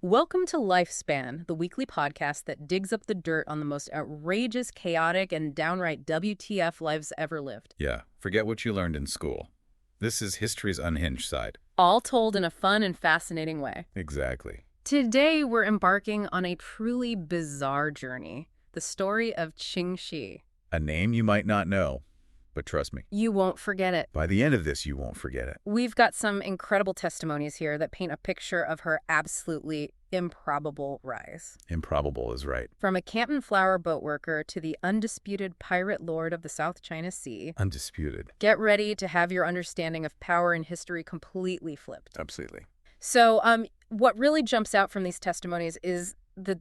Welcome to Lifespan, the weekly podcast that digs up the dirt on the most outrageous, chaotic, and downright WTF lives ever lived. Yeah, forget what you learned in school. This is history's unhinged side. All told in a fun and fascinating way. Exactly. Today, we're embarking on a truly bizarre journey, the story of Ching Shih. A name you might not know, but trust me, You won't forget it. by the end of this, you won't forget it. We've got some incredible testimonies here that paint a picture of her absolutely improbable rise. Improbable is right. From a Canton flower boat worker to the undisputed pirate lord of the South China Sea, Undisputed. get ready to have your understanding of power and history completely flipped. Absolutely. So, what really jumps out from these testimonies is the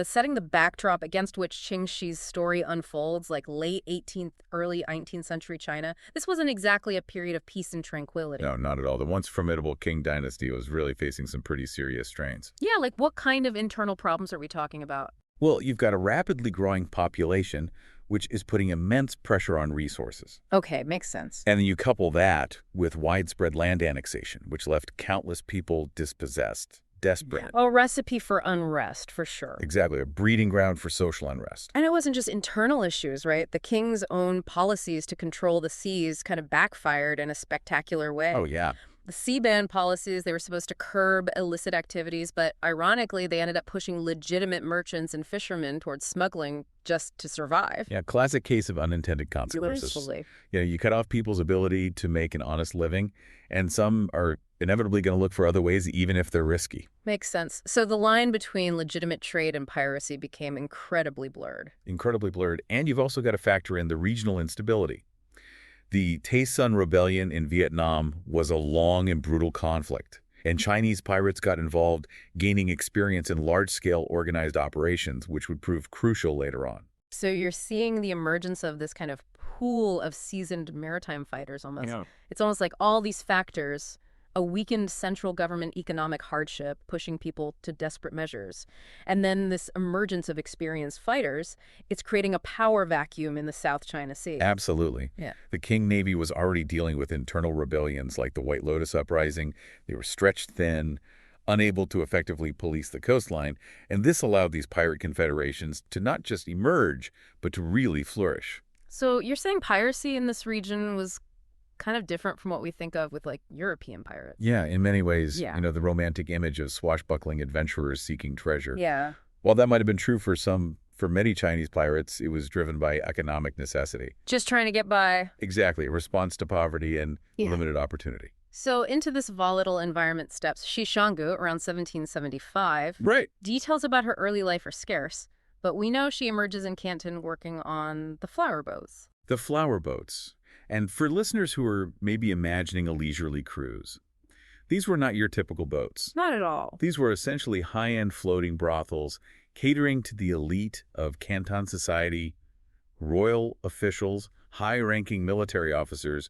setting the backdrop against which Ching Shih's story unfolds, like late 18th, early 19th century China. This wasn't exactly a period of peace and tranquility. No, not at all. The once formidable Qing dynasty was really facing some pretty serious strains. Yeah, like what kind of internal problems are we talking about? Well, you've got a rapidly growing population, which is putting immense pressure on resources. Okay, makes sense. And then you couple that with widespread land annexation, which left countless people dispossessed, desperate. A recipe for unrest, for sure. Exactly, a breeding ground for social unrest. And it wasn't just internal issues, right? The king's own policies to control the seas kind of backfired in a spectacular way. Oh, yeah. The sea ban policies, they were supposed to curb illicit activities, but ironically, they ended up pushing legitimate merchants and fishermen towards smuggling just to survive. Yeah, classic case of unintended consequences. Gracefully. You cut off people's ability to make an honest living, and some are inevitably going to look for other ways, even if they're risky. Makes sense. So the line between legitimate trade and piracy became incredibly blurred. Incredibly blurred, and you've also got to factor in the regional instability. The Tay Son Rebellion in Vietnam was a long and brutal conflict, and Chinese pirates got involved, gaining experience in large-scale organized operations, which would prove crucial later on. So you're seeing the emergence of this kind of pool of seasoned maritime fighters almost. Yeah. It's almost like all these factors, a weakened central government economic hardship pushing people to desperate measures, and then this emergence of experienced fighters, it's creating a power vacuum in the South China Sea. Absolutely. Yeah. The Qing Navy was already dealing with internal rebellions like the White Lotus Uprising. They were stretched thin, unable to effectively police the coastline, and this allowed these pirate confederations to not just emerge, but to really flourish. So you're saying piracy in this region was kind of different from what we think of with like European pirates. Yeah, in many ways, Yeah. the romantic image of swashbuckling adventurers seeking treasure. Yeah. While that might have been true for many Chinese pirates, it was driven by economic necessity. Just trying to get by. Exactly, a response to poverty and Yeah. limited opportunity. So into this volatile environment steps Shi Xianggu around 1775. Right. Details about her early life are scarce, but we know she emerges in Canton working on the flower boats. The flower boats. And for listeners who are maybe imagining a leisurely cruise, these were not your typical boats. Not at all. These were essentially high-end floating brothels catering to the elite of Canton society, royal officials, high-ranking military officers,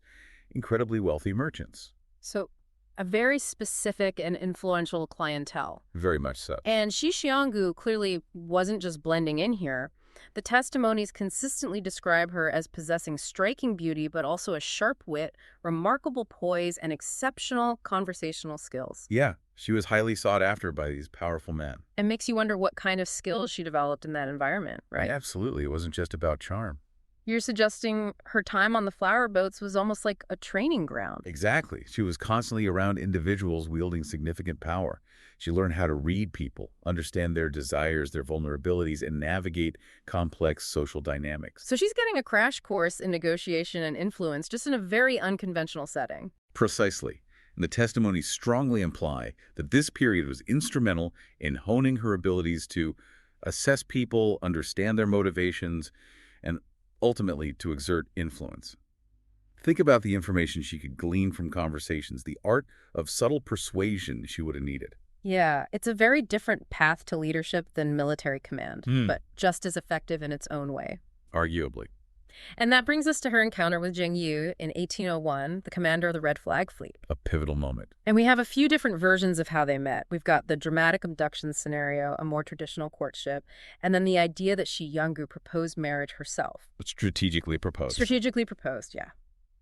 incredibly wealthy merchants. So a very specific and influential clientele. Very much so. And Shi Xianggu clearly wasn't just blending in here. The testimonies consistently describe her as possessing striking beauty, but also a sharp wit, remarkable poise, and exceptional conversational skills. Yeah, she was highly sought after by these powerful men. It makes you wonder what kind of skills she developed in that environment, right? Absolutely. It wasn't just about charm. You're suggesting her time on the flower boats was almost like a training ground. Exactly. She was constantly around individuals wielding significant power. She learned how to read people, understand their desires, their vulnerabilities, and navigate complex social dynamics. So she's getting a crash course in negotiation and influence, just in a very unconventional setting. Precisely. And the testimonies strongly imply that this period was instrumental in honing her abilities to assess people, understand their motivations, and ultimately to exert influence. Think about the information she could glean from conversations, the art of subtle persuasion she would have needed. Yeah, it's a very different path to leadership than military command, but just as effective in its own way. Arguably. And that brings us to her encounter with Zheng Yi in 1801, the commander of the Red Flag Fleet. A pivotal moment. And we have a few different versions of how they met. We've got the dramatic abduction scenario, a more traditional courtship, and then the idea that Shi Xianggu proposed marriage herself. Strategically proposed. Strategically proposed, yeah.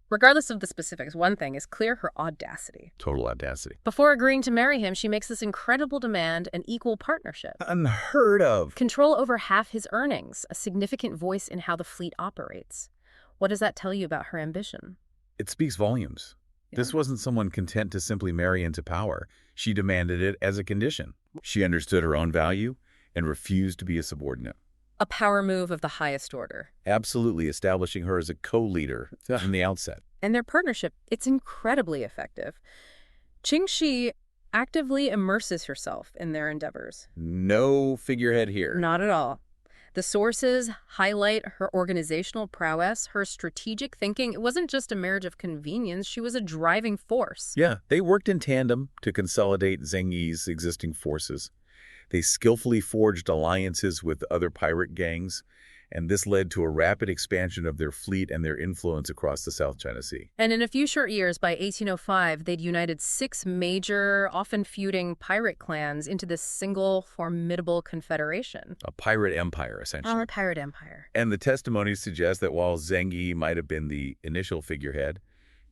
Regardless of the specifics, one thing is clear: her audacity. Total audacity. Before agreeing to marry him, she makes this incredible demand: an equal partnership. Unheard of. Control over half his earnings, a significant voice in how the fleet operates. What does that tell you about her ambition? It speaks volumes. Yeah. This wasn't someone content to simply marry into power. She demanded it as a condition. She understood her own value and refused to be a subordinate. A power move of the highest order. Absolutely establishing her as a co-leader from the outset. And their partnership, it's incredibly effective. Ching Shih actively immerses herself in their endeavors. No figurehead here. Not at all. The sources highlight her organizational prowess, her strategic thinking. It wasn't just a marriage of convenience. She was a driving force. Yeah, they worked in tandem to consolidate Zheng Yi's existing forces. They skillfully forged alliances with other pirate gangs, and this led to a rapid expansion of their fleet and their influence across the South China Sea. And in a few short years, by 1805, they'd united 6 major, often feuding pirate clans into this single, formidable confederation. A pirate empire, essentially. A pirate empire. And the testimonies suggest that while Zheng Yi might have been the initial figurehead,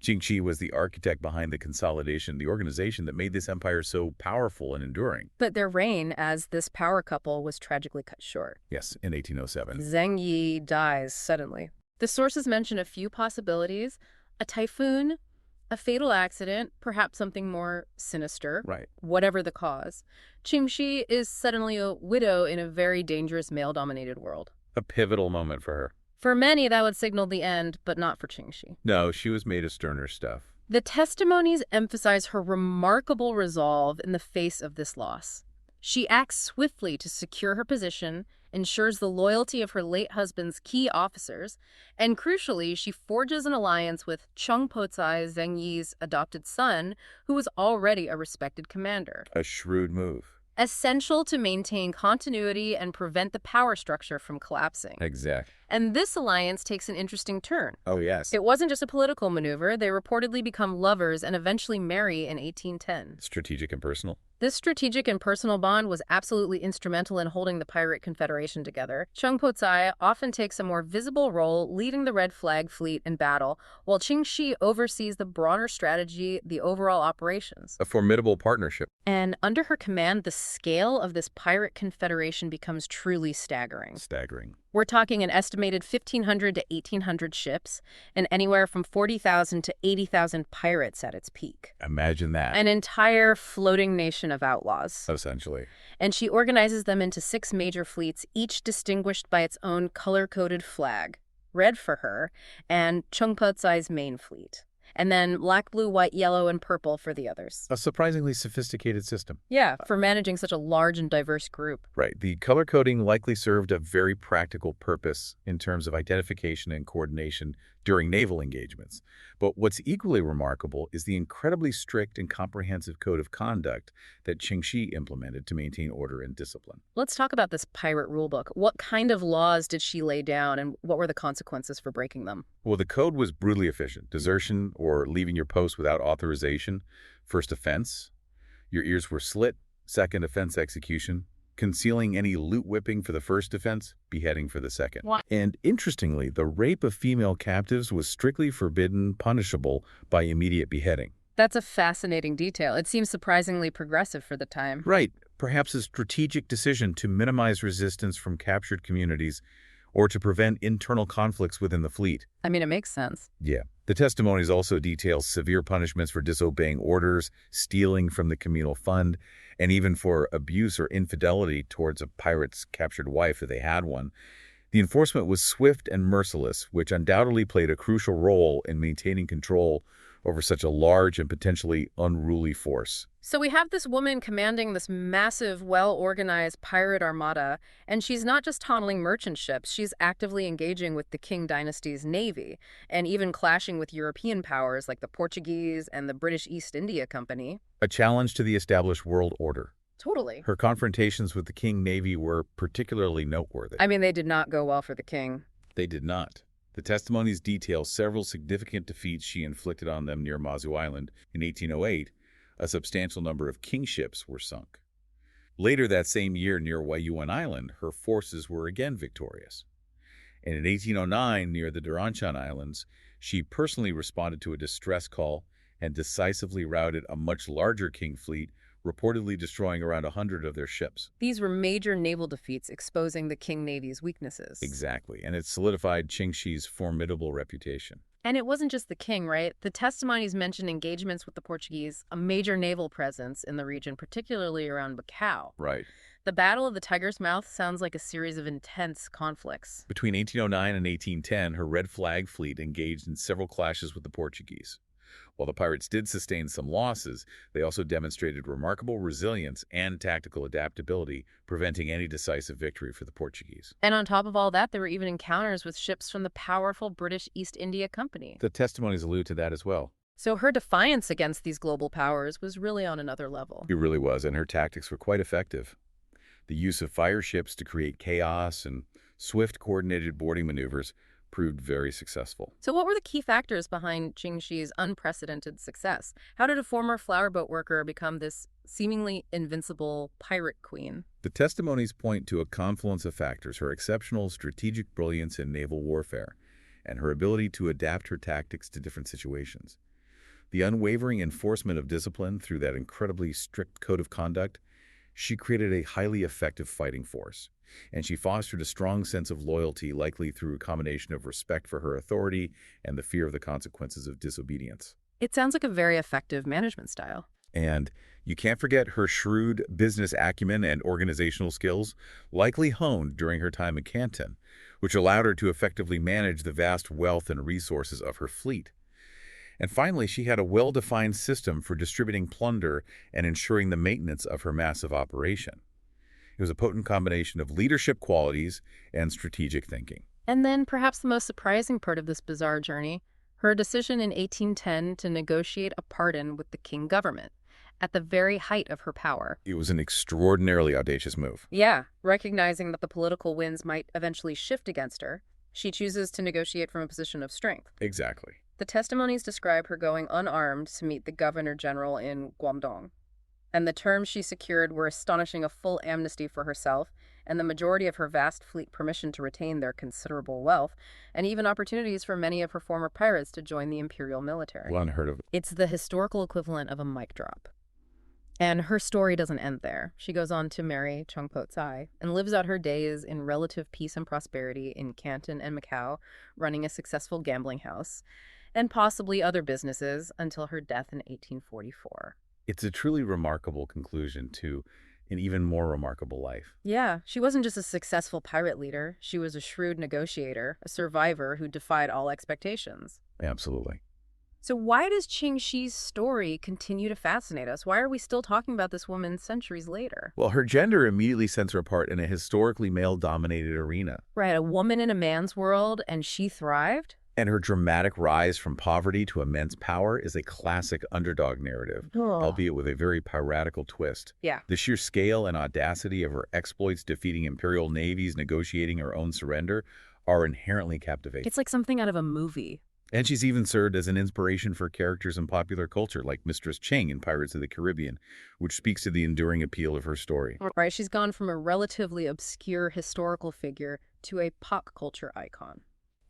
Ching Shih was the architect behind the consolidation, the organization that made this empire so powerful and enduring. But their reign as this power couple was tragically cut short. Yes, in 1807. Zheng Yi dies suddenly. The sources mention a few possibilities: a typhoon, a fatal accident, perhaps something more sinister. Right. Whatever the cause, Ching Shih is suddenly a widow in a very dangerous male-dominated world. A pivotal moment for her. For many, that would signal the end, but not for Ching Shih. No, she was made of sterner stuff. The testimonies emphasize her remarkable resolve in the face of this loss. She acts swiftly to secure her position, ensures the loyalty of her late husband's key officers, and crucially, she forges an alliance with Cheng Po-tsai, Zheng Yi's adopted son, who was already a respected commander. A shrewd move. Essential to maintain continuity and prevent the power structure from collapsing. Exact. And this alliance takes an interesting turn. Oh, yes. It wasn't just a political maneuver. They reportedly become lovers and eventually marry in 1810. Strategic and personal. This strategic and personal bond was absolutely instrumental in holding the pirate confederation together. Cheng Po-tsai often takes a more visible role, leading the Red Flag fleet in battle, while Ching Shih oversees the broader strategy, the overall operations. A formidable partnership. And under her command, the scale of this pirate confederation becomes truly staggering. Staggering. We're talking an estimated 1,500 to 1,800 ships and anywhere from 40,000 to 80,000 pirates at its peak. Imagine that. An entire floating nation of outlaws. Essentially. And she organizes them into 6 major fleets, each distinguished by its own color-coded flag. Red for her, and Cheng Po-tsai's main fleet. And then black, blue, white, yellow, and purple for the others. A surprisingly sophisticated system. Yeah, for managing such a large and diverse group. Right. The color coding likely served a very practical purpose in terms of identification and coordination during naval engagements. But what's equally remarkable is the incredibly strict and comprehensive code of conduct that Ching Shih implemented to maintain order and discipline. Let's talk about this pirate rulebook. What kind of laws did she lay down, and what were the consequences for breaking them? Well, the code was brutally efficient. Desertion or leaving your post without authorization, first offense. Your ears were slit, second offense execution. Concealing any loot whipping for the first offense, beheading for the second. What? And interestingly, the rape of female captives was strictly forbidden, punishable by immediate beheading. That's a fascinating detail. It seems surprisingly progressive for the time. Right. Perhaps a strategic decision to minimize resistance from captured communities or to prevent internal conflicts within the fleet. I mean, it makes sense. Yeah. The testimonies also detail severe punishments for disobeying orders, stealing from the communal fund, and even for abuse or infidelity towards a pirate's captured wife if they had one. The enforcement was swift and merciless, which undoubtedly played a crucial role in maintaining control over such a large and potentially unruly force. So we have this woman commanding this massive, well-organized pirate armada, and she's not just handling merchant ships, she's actively engaging with the Qing dynasty's navy, and even clashing with European powers like the Portuguese and the British East India Company. A challenge to the established world order. Totally. Her confrontations with the Qing Navy were particularly noteworthy. I mean, they did not go well for the king. They did not. The testimonies detail several significant defeats she inflicted on them near Mazu Island. In 1808, a substantial number of Qing ships were sunk. Later that same year near Waiyuan Island, her forces were again victorious. And in 1809, near the Daranchan Islands, she personally responded to a distress call and decisively routed a much larger Qing fleet, reportedly destroying around 100 of their ships. These were major naval defeats exposing the Qing Navy's weaknesses. Exactly, and it solidified Ching Shih's formidable reputation. And it wasn't just the king, right? The testimonies mentioned engagements with the Portuguese, a major naval presence in the region, particularly around Macau. Right. The Battle of the Tiger's Mouth sounds like a series of intense conflicts. Between 1809 and 1810, her Red Flag fleet engaged in several clashes with the Portuguese. While the pirates did sustain some losses, they also demonstrated remarkable resilience and tactical adaptability, preventing any decisive victory for the Portuguese. And on top of all that, there were even encounters with ships from the powerful British East India Company. The testimonies allude to that as well. So her defiance against these global powers was really on another level. It really was, and her tactics were quite effective. The use of fire ships to create chaos and swift, coordinated boarding maneuvers proved very successful. So what were the key factors behind Ching Shih's unprecedented success? How did a former flower boat worker become this seemingly invincible pirate queen? The testimonies point to a confluence of factors: her exceptional strategic brilliance in naval warfare, and her ability to adapt her tactics to different situations. The unwavering enforcement of discipline through that incredibly strict code of conduct, she created a highly effective fighting force, and she fostered a strong sense of loyalty, likely through a combination of respect for her authority and the fear of the consequences of disobedience. It sounds like a very effective management style. And you can't forget her shrewd business acumen and organizational skills, likely honed during her time in Canton, which allowed her to effectively manage the vast wealth and resources of her fleet. And finally, she had a well-defined system for distributing plunder and ensuring the maintenance of her massive operation. It was a potent combination of leadership qualities and strategic thinking. And then perhaps the most surprising part of this bizarre journey, her decision in 1810 to negotiate a pardon with the Qing government at the very height of her power. It was an extraordinarily audacious move. Yeah, recognizing that the political winds might eventually shift against her, she chooses to negotiate from a position of strength. Exactly. The testimonies describe her going unarmed to meet the governor-general in Guangdong, and the terms she secured were astonishing: a full amnesty for herself and the majority of her vast fleet permission to retain their considerable wealth, and even opportunities for many of her former pirates to join the imperial military. Well, unheard of. It's the historical equivalent of a mic drop. And her story doesn't end there. She goes on to marry Cheng Po-tsai and lives out her days in relative peace and prosperity in Canton and Macau, running a successful gambling house and possibly other businesses until her death in 1844. It's a truly remarkable conclusion to an even more remarkable life. Yeah, she wasn't just a successful pirate leader. She was a shrewd negotiator, a survivor who defied all expectations. Absolutely. So why does Ching Shih's story continue to fascinate us? Why are we still talking about this woman centuries later? Well, her gender immediately sets her apart in a historically male-dominated arena. Right, a woman in a man's world, and she thrived? And her dramatic rise from poverty to immense power is a classic underdog narrative, albeit with a very piratical twist. Yeah. The sheer scale and audacity of her exploits defeating imperial navies, negotiating her own surrender, are inherently captivating. It's like something out of a movie. And she's even served as an inspiration for characters in popular culture, like Mistress Ching in Pirates of the Caribbean, which speaks to the enduring appeal of her story. Right, she's gone from a relatively obscure historical figure to a pop culture icon.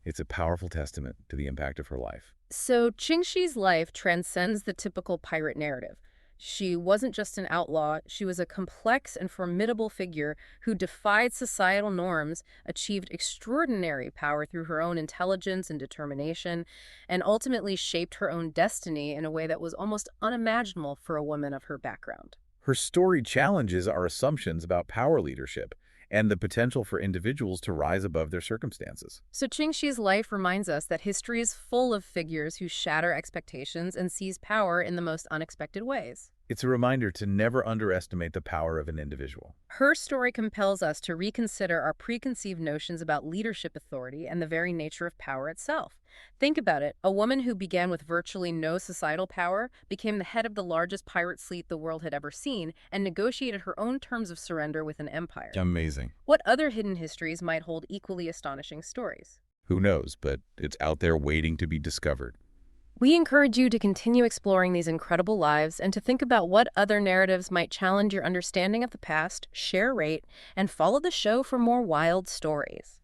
It's a powerful testament to the impact of her life. So Ching Shih's life transcends the typical pirate narrative. She wasn't just an outlaw, she was a complex and formidable figure who defied societal norms, achieved extraordinary power through her own intelligence and determination, and ultimately shaped her own destiny in a way that was almost unimaginable for a woman of her background. Her story challenges our assumptions about power leadership and the potential for individuals to rise above their circumstances. So Ching Shih's life reminds us that history is full of figures who shatter expectations and seize power in the most unexpected ways. It's a reminder to never underestimate the power of an individual. Her story compels us to reconsider our preconceived notions about leadership authority and the very nature of power itself. Think about it. A woman who began with virtually no societal power became the head of the largest pirate fleet the world had ever seen and negotiated her own terms of surrender with an empire. Amazing. What other hidden histories might hold equally astonishing stories? Who knows, but it's out there waiting to be discovered. We encourage you to continue exploring these incredible lives and to think about what other narratives might challenge your understanding of the past, share, rate, and follow the show for more wild stories.